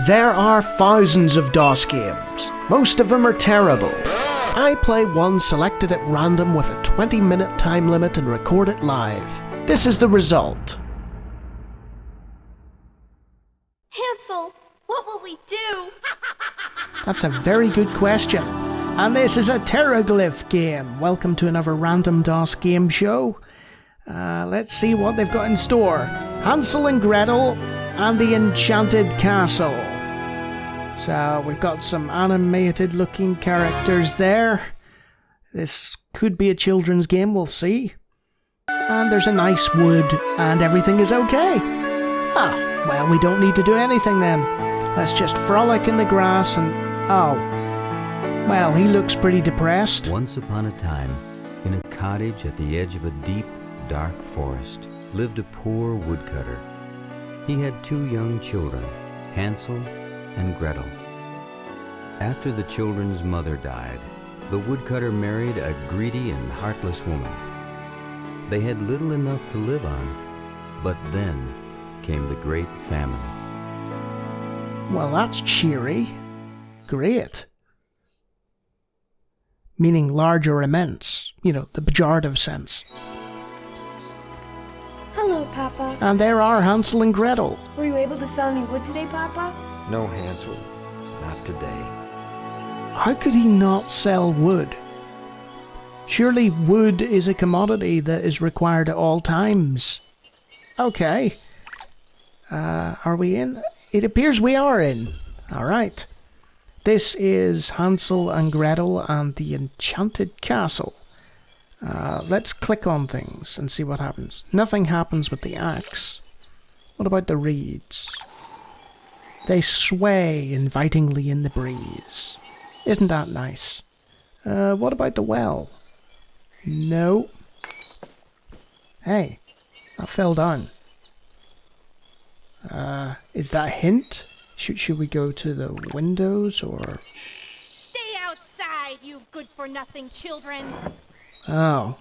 There are thousands of DOS games. Most of them are terrible. I play one selected at random with a 20-minute time limit and record it live. This is the result. Hansel, what will we do? That's a very good question. And this is a Terraglyph game. Welcome to another random DOS game show. Let's see what they've got in store. Hansel and Gretel and the Enchanted Castle. So we've got some animated looking characters there. This could be a children's game, we'll see. And there's a nice wood and everything is okay. Ah, well, we don't need to do anything then. Let's just frolic in the grass and... oh. Well, he looks pretty depressed. Once upon a time, in a cottage at the edge of a deep, dark forest, lived a poor woodcutter. He had two young children, Hansel and Gretel. After the children's mother died, the woodcutter married a greedy and heartless woman. They had little enough to live on, but then came the Great Famine. Well, that's cheery. Great. Meaning large or immense. You know, the pejorative sense. Hello, Papa. And there are Hansel and Gretel. Were you able to sell any wood today, Papa? No, Hansel, not today. How could he not sell wood? Surely wood is a commodity that is required at all times. Okay. Are we in? It appears we are in. Alright. This is Hansel and Gretel and the Enchanted Castle. Let's click on things and see what happens. Nothing happens with the axe. What about the reeds? They sway invitingly in the breeze. Isn't that nice? What about the well? No. Hey, that fell down. Is that a hint? Should we go to the windows or... Stay outside, you good-for-nothing children. Oh,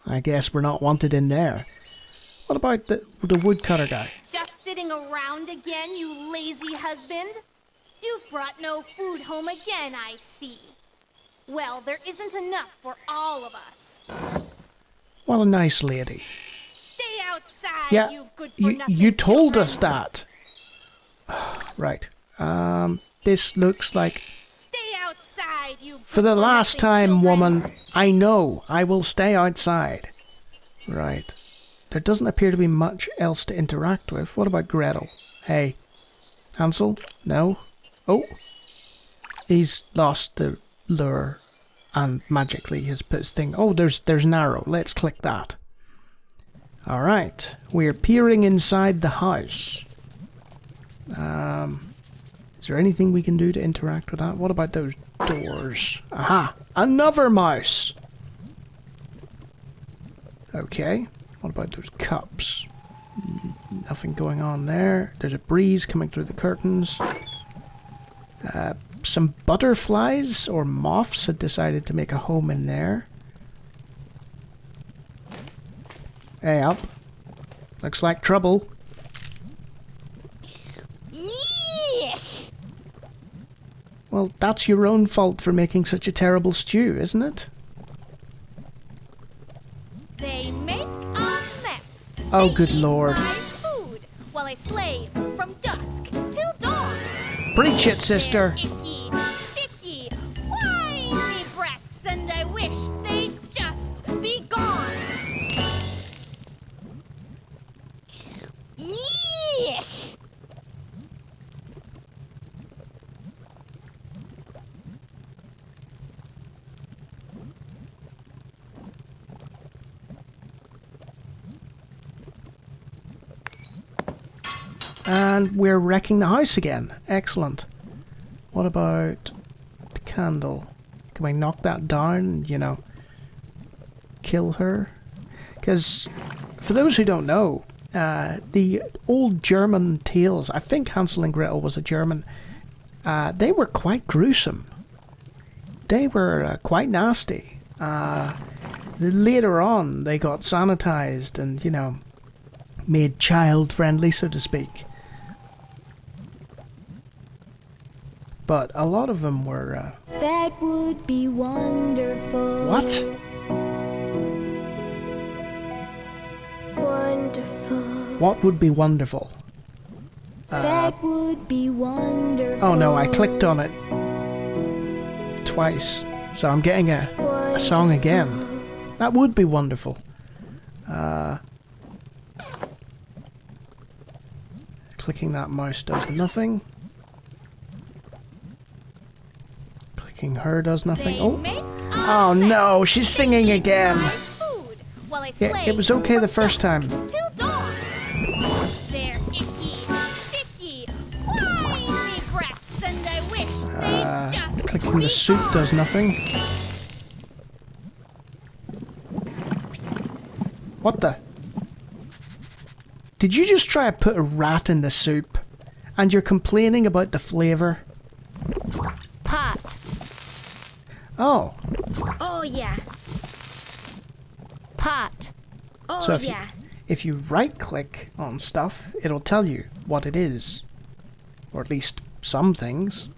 I guess we're not wanted in there. What about the woodcutter guy? Just sitting around again, you lazy husband? You've brought no food home again, I see. Well, there isn't enough for all of us. What a nice lady. Stay outside, Yeah, you good-for-nothing you told children. us that. Right. This looks like... Stay outside, you For the last good-for-nothing time, children. woman, I know. I will stay outside. Right. There doesn't appear to be much else to interact with. What about Gretel? Hey. Hansel? No? Oh. He's lost the lure and magically has put his thing... Oh, there's an arrow. Let's click that. Alright. We're peering inside the house. Is there anything we can do to interact with that? What about those doors? Aha! Another mouse! Okay. What about those cups? Nothing going on there. There's a breeze coming through the curtains. Some butterflies or moths had decided to make a home in there. Hey, up. Looks like trouble. Well, that's your own fault for making such a terrible stew, isn't it? They make a mess. Oh, They good eat lord. my food while I slave from dusk till dawn. Preach it, sister. They're icky, sticky, whiny brats, and I wish they'd just be gone. Eek! And we're wrecking the house again. Excellent. What about the candle? Can we knock that down, you know, kill her? Because, for those who don't know, the old German tales, I think Hansel and Gretel was a German, they were quite gruesome. They were quite nasty. Later on, they got sanitized and, you know, made child-friendly, so to speak. but a lot of them were, That would be wonderful. What? Wonderful. What would be wonderful? That would be wonderful. Oh no, I clicked on it twice. So I'm getting a song again. That would be wonderful. Clicking that mouse does nothing. Clicking her does nothing. Oh no, she's singing again. Yeah, it was okay the first time. Till dawn. They're icky, sticky, whiny brats, and I wish they'd just Clicking the soup does nothing. What the? Did you just try to put a rat in the soup? And you're complaining about the flavour? Pot. Oh. Oh yeah. Pot. Oh So yeah. if you right click on stuff, it'll tell you what it is. Or at least some things.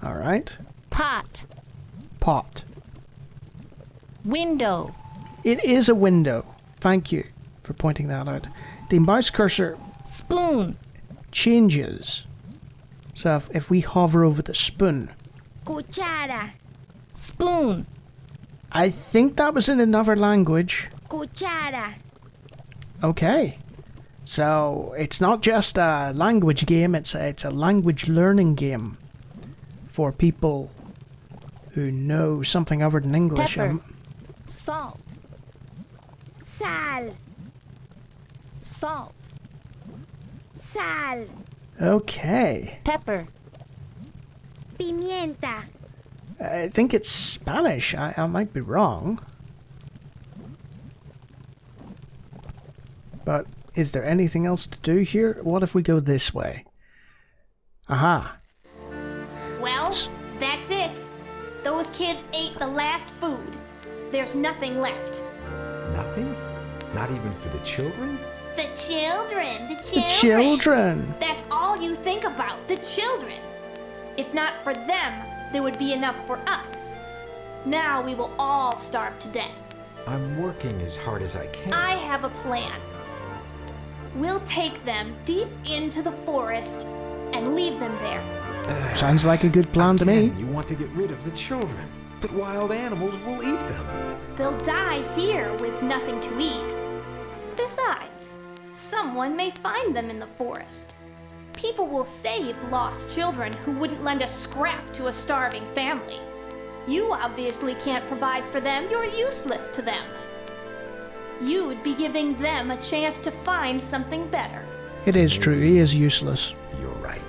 Alright. Pot. Pot. Window. It is a window. Thank you for pointing that out. The mouse cursor Spoon. changes. So if we hover over the spoon, Cuchara. Spoon. I think that was in another language. Cuchara. Okay. So it's not just a language game, it's a language learning game for people who know something other than English. Pepper. Salt. Sal. Salt. Sal. Okay. Pepper. Pimienta. I think it's Spanish. I might be wrong. But is there anything else to do here? What if we go this way? Aha. Well, that's it. Those kids ate the last food. There's nothing left. Nothing? Not even for the children? The children. The children. That's all you think about, the children. If not for them, there would be enough for us. Now we will all starve to death. I'm working as hard as I can. I have a plan. We'll take them deep into the forest and leave them there. Sounds like a good plan to me. Again, you want to get rid of the children, but wild animals will eat them. They'll die here with nothing to eat. Besides, someone may find them in the forest. People will save lost children who wouldn't lend a scrap to a starving family. You obviously can't provide for them. You're useless to them. You'd be giving them a chance to find something better. It is true, he is useless. You're right.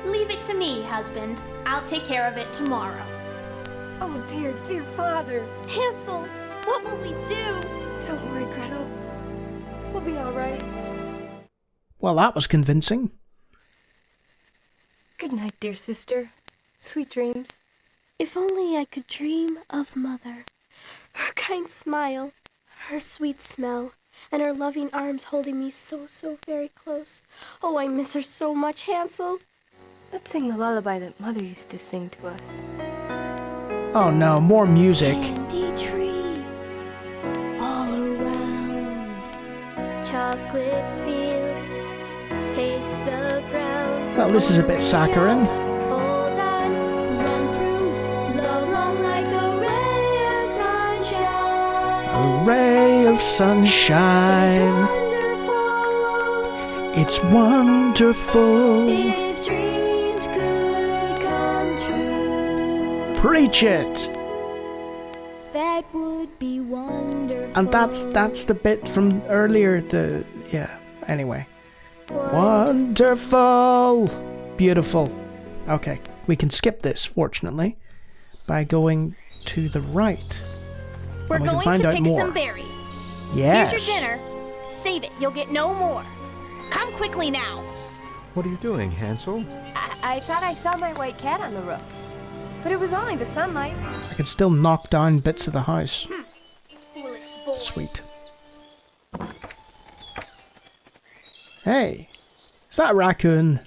Leave it to me, husband. I'll take care of it tomorrow. Oh, dear, dear father. Hansel, what will we do? Don't worry, Gretel. We'll be all right. Well, that was convincing. Good night, dear sister. Sweet dreams. If only I could dream of Mother. Her kind smile, her sweet smell, and her loving arms holding me so, so very close. Oh, I miss her so much, Hansel. Let's sing the lullaby that Mother used to sing to us. Oh no, more music. Candy trees all around. Chocolate fields, taste the ground. Well, this is a bit saccharine. Hold on, run through, love long like a ray of sunshine. A ray of sunshine. It's It's wonderful. if dreams could come true. Preach it. That would be wonderful. And that's the bit from earlier. Anyway. Wonderful. Beautiful. Okay, we can skip this, fortunately, by going to the right. We're And we can going find to out pick more. some berries. Yes. Here's your dinner. Save it. You'll get no more. Come quickly now. What are you doing, Hansel? I thought I saw my white cat on the roof. But it was only the sunlight. I can still knock down bits of the house. Foolish boy. Sweet. Hey, is that a raccoon?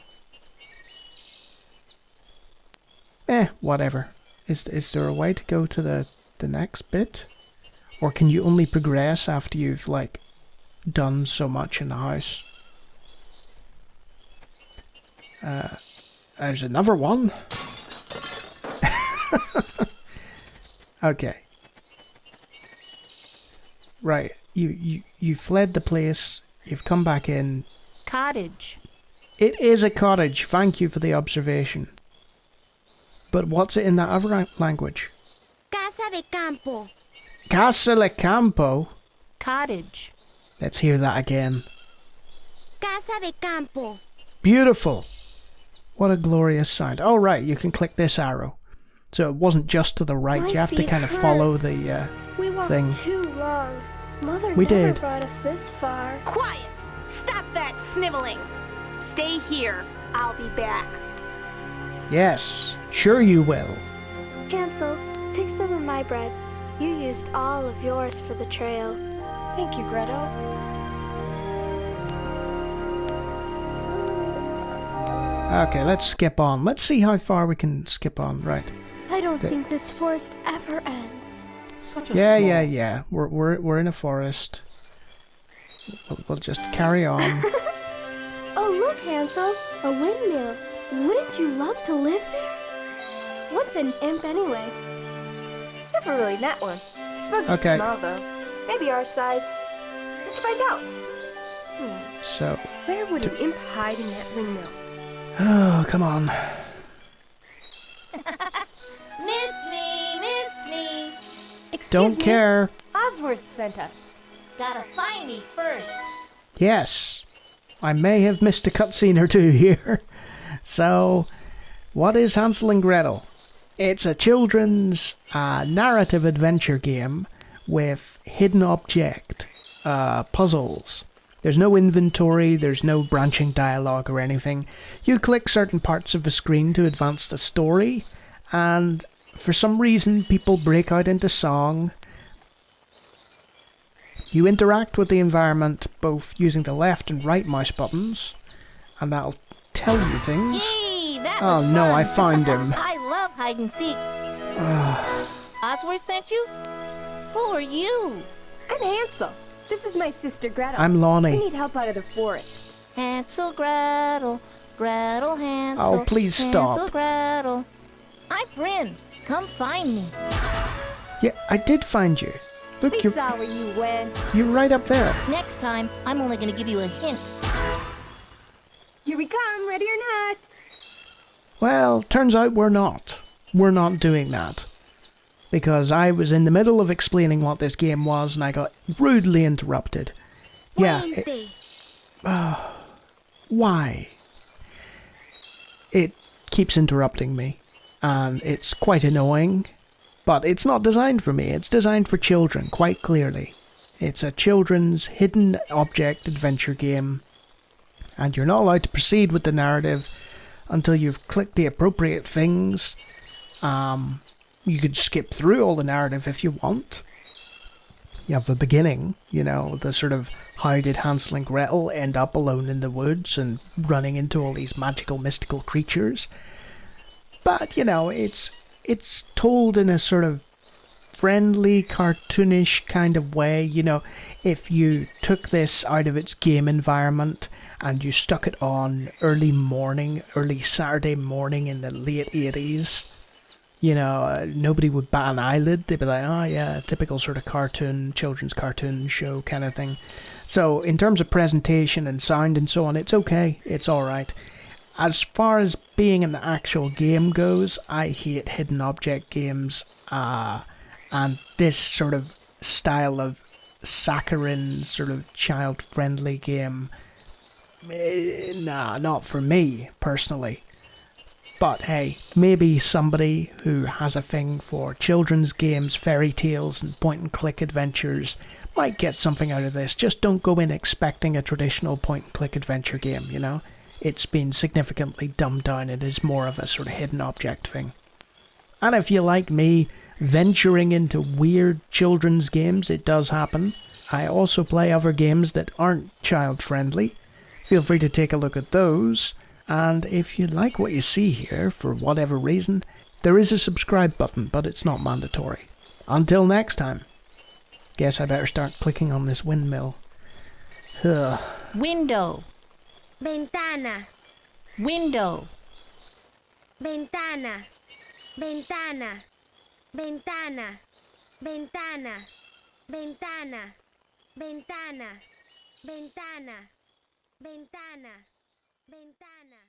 Whatever. Is there a way to go to the next bit? Or can you only progress after you've, like, done so much in the house? There's another one. Okay. Right. You fled the place. You've come back in. Cottage. It is a cottage. Thank you for the observation. But what's it in that other language? Casa de campo. Casa de campo. Cottage. Let's hear that again. Casa de campo. Beautiful. What a glorious sound. Oh, right, you can click this arrow. So it wasn't just to the right. My You have to feet kind of hurt. follow the We walked thing. too long. Mother We never did. brought us this far. Quiet! Stop that sniveling! Stay here. I'll be back. Yes, sure you will. Hansel, take some of my bread. You used all of yours for the trail. Thank you, Gretel. Okay, let's skip on. Let's see how far we can skip on. Right. I don't The- think this forest ever ends. Such a Yeah. We're in a forest. We'll just carry on. Oh, look, Hansel, a windmill. Wouldn't you love to live there? What's an imp anyway? Never really met one. I suppose it's Okay. small, though. Maybe our size. Let's find out. So, Where would an imp hide in that windmill? oh, come on. Miss me. Excuse Don't me. care. Osworth sent us. Gotta find me first. Yes, I may have missed a cutscene or two here. So, what is Hansel and Gretel? It's a children's narrative adventure game with hidden object puzzles. There's no inventory, there's no branching dialogue or anything. You click certain parts of the screen to advance the story, and for some reason people break out into song. You interact with the environment both using the left and right mouse buttons, and that'll tell you things. Yay, that Oh was no, fun. I found him. I love hide and seek. Osworth sent you? Who are you? I'm Hansel. This is my sister Gretel. I'm We Lonnie. need help out of the forest. Hansel, Gretel, Gretel, Hansel. Oh, please stop. Hansel, Gretel. I'm Bryn. Come find me. Yeah, I did find you. Look, We you're saw where you went. right up there. Next time, I'm only gonna give you a hint. Here we come, ready or not. Well, turns out we're not. We're not doing that. Because I was in the middle of explaining what this game was and I got rudely interrupted. Yeah, Puente. why? It keeps interrupting me, and it's quite annoying, but it's not designed for me. It's designed for children, quite clearly. It's a children's hidden object adventure game, and you're not allowed to proceed with the narrative until you've clicked the appropriate things. You could skip through all the narrative if you want. You have the beginning, the sort of how did Hansel and Gretel end up alone in the woods and running into all these magical, mystical creatures. But, it's told in a sort of friendly, cartoonish kind of way. If you took this out of its game environment and you stuck it on early Saturday morning in the late 80s, nobody would bat an eyelid. They'd be like, oh yeah, typical sort of children's cartoon show kind of thing. So in terms of presentation and sound and so on, it's okay. It's alright. As far as being an actual game goes, I hate hidden object games. And this sort of style of saccharine, sort of child-friendly game, not for me, personally. But hey, maybe somebody who has a thing for children's games, fairy tales, and point-and-click adventures might get something out of this. Just don't go in expecting a traditional point-and-click adventure game, It's been significantly dumbed down. It is more of a sort of hidden object thing. And if you like me venturing into weird children's games, it does happen. I also play other games that aren't child-friendly. Feel free to take a look at those. And if you like what you see here, for whatever reason, There is a subscribe button, but it's not mandatory. Until next time. Guess I better start clicking on this windmill. Ugh. Window. Ventana. Window. Ventana. Ventana. Ventana. Ventana. Ventana. Ventana. Ventana. Ventana. Ventana.